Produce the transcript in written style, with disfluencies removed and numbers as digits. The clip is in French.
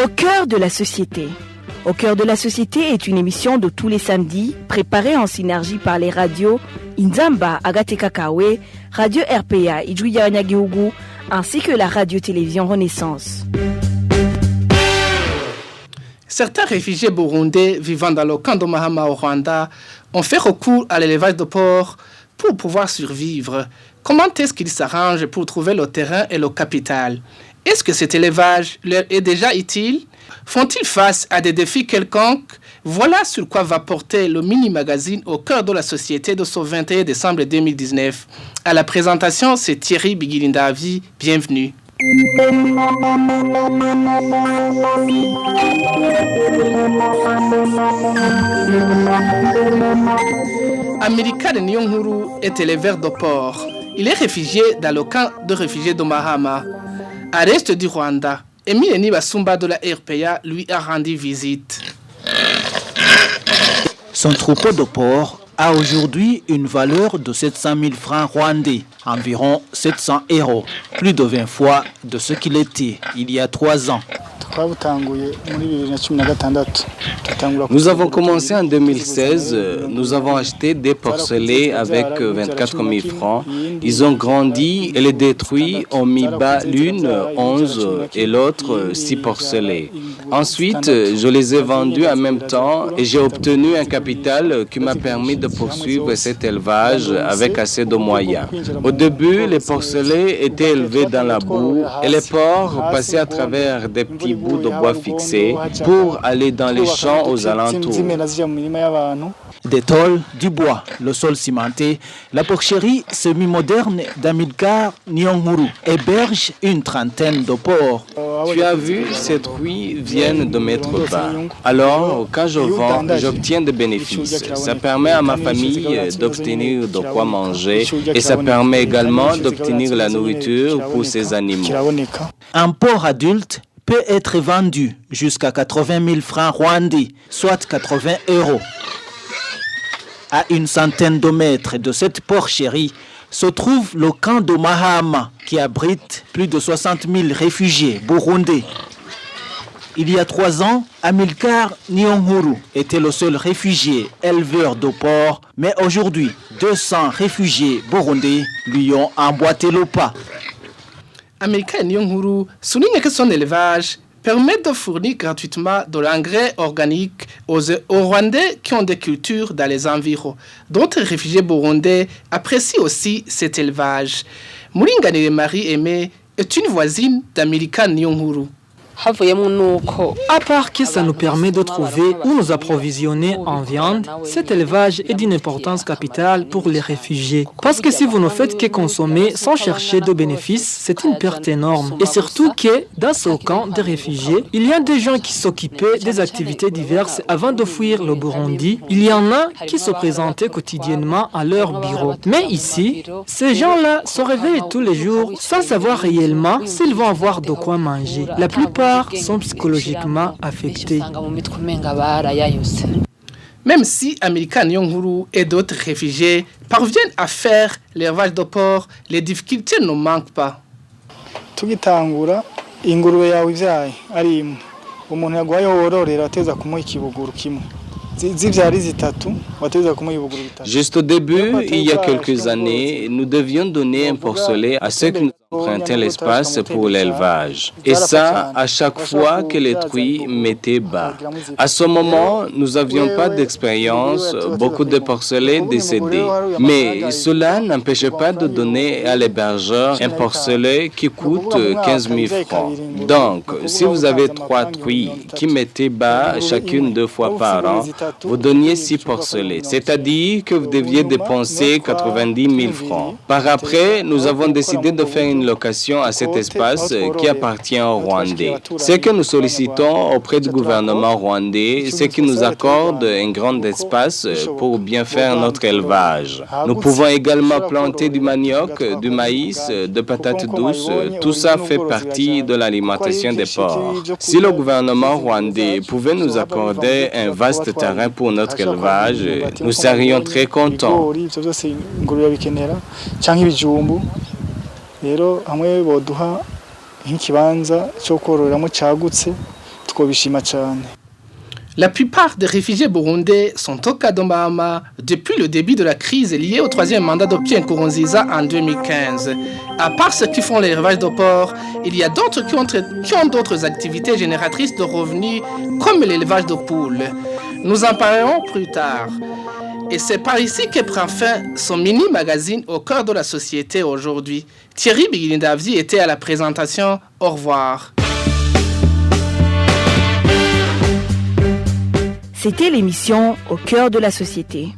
Au cœur de la société. Au cœur de la société est une émission de tous les samedis, préparée en synergie par les radios Inzamba, Agateka Kawe, Radio RPA, Ijuya Nyagihugu, ainsi que la radio-télévision Renaissance. Certains réfugiés burundais vivant dans le camp de Mahama au Rwanda ont fait recours à l'élevage de porcs pour pouvoir survivre. Comment est-ce qu'ils s'arrangent pour trouver le terrain et le capital? Est-ce que cet élevage leur est déjà utile? Font-ils face à des défis quelconques? Voilà sur quoi va porter le mini-magazine au cœur de la société de ce 21 décembre 2019. À la présentation, c'est Thierry Bigilindavi. Bienvenue. Amilcar Niyonkuru est éleveur de porcs. Il est réfugié dans le camp de réfugiés de Mahama. À l'est du Rwanda, Emile Nibasumba de la RPA lui a rendu visite. Son troupeau de porcs a aujourd'hui une valeur de 700 000 francs rwandais, environ 700 €, plus de 20 fois de ce qu'il était il y a 3 ans. Nous avons commencé en 2016, nous avons acheté des porcelets avec 24 000 francs. Ils ont grandi et les détruits ont mis bas l'une 11 et l'autre 6 porcelets. Ensuite, je les ai vendus en même temps et j'ai obtenu un capital qui m'a permis de poursuivre cet élevage avec assez de moyens. Au début, les porcelets étaient élevés dans la boue et les porcs passaient à travers des petits bouts de bois fixés pour aller dans les champs aux alentours. Des tôles, du bois, le sol cimenté, la porcherie semi-moderne d'Amilcar Niyonkuru héberge une trentaine de porcs. Tu as vu, ces truies viennent de mettre bas. Alors, quand je vends, j'obtiens des bénéfices. Ça permet à ma famille d'obtenir de quoi manger et ça permet également d'obtenir la nourriture pour ces animaux. Un porc adulte peut être vendu jusqu'à 80 000 francs rwandais, soit 80 €. À une centaine de mètres de cette porcherie se trouve le camp de Mahama qui abrite plus de 60 000 réfugiés burundais. Il y a 3 ans, Amilcar Niyonkuru était le seul réfugié éleveur de porcs, mais aujourd'hui, 200 réfugiés burundais lui ont emboîté le pas. Amilcar Niyonkuru souligne que son élevage permet de fournir gratuitement de l'engrais organique aux Rwandais qui ont des cultures dans les environs. D'autres réfugiés burundais apprécient aussi cet élevage. Moulinganire Marie-Aimée est une voisine d'Amilcar Niyonkuru. À part que ça nous permet de trouver où nous approvisionner en viande, cet élevage est d'une importance capitale pour les réfugiés. Parce que si vous ne faites que consommer sans chercher de bénéfices, c'est une perte énorme. Et surtout que dans ce camp des réfugiés, il y a des gens qui s'occupaient des activités diverses avant de fuir le Burundi. Il y en a qui se présentaient quotidiennement à leur bureau. Mais ici, ces gens-là se réveillent tous les jours sans savoir réellement s'ils vont avoir de quoi manger. La plupart sont psychologiquement affectés. Même si Amilcar Niyonkuru et d'autres réfugiés parviennent à faire l'élevage de porcs, les difficultés ne manquent pas. Tugitangura ingurube yawe ivyaye ari imwe umuntu yagwaye wororera ateza kumuha ikibuguru kimwe. Juste au début, il y a quelques années, nous devions donner un porcelet à ceux qui nous empruntaient l'espace pour l'élevage. Et ça, à chaque fois que les truies mettaient bas. À ce moment, nous n'avions pas d'expérience, beaucoup de porcelets décédés. Mais cela n'empêchait pas de donner à l'hébergeur un porcelet qui coûte 15 000 francs. Donc, si vous avez 3 truies qui mettaient bas chacune 2 fois par an, vous donniez 6 porcelets, c'est-à-dire que vous deviez dépenser 90 000 francs. Par après, nous avons décidé de faire une location à cet espace qui appartient aux Rwandais. Ce que nous sollicitons auprès du gouvernement rwandais, c'est qu'il nous accorde un grand espace pour bien faire notre élevage. Nous pouvons également planter du manioc, du maïs, de patates douces. Tout ça fait partie de l'alimentation des porcs. Si le gouvernement rwandais pouvait nous accorder un vaste terrain pour notre élevage, nous serions très contents. Rero hamwe boduha nk'ikibanza cyo kororeramo cyagutse twobishima cyane. La plupart des réfugiés burundais sont au Kadomahama depuis le début de la crise liée au troisième mandat de Pierre Nkurunziza en 2015. À part ceux qui font l'élevage de porc, il y a d'autres qui ont d'autres activités génératrices de revenus comme l'élevage de poules. Nous en parlerons plus tard. Et c'est par ici que prend fin son mini-magazine au cœur de la société aujourd'hui. Thierry Biguindavdi était à la présentation. Au revoir. C'était l'émission Au cœur de la société.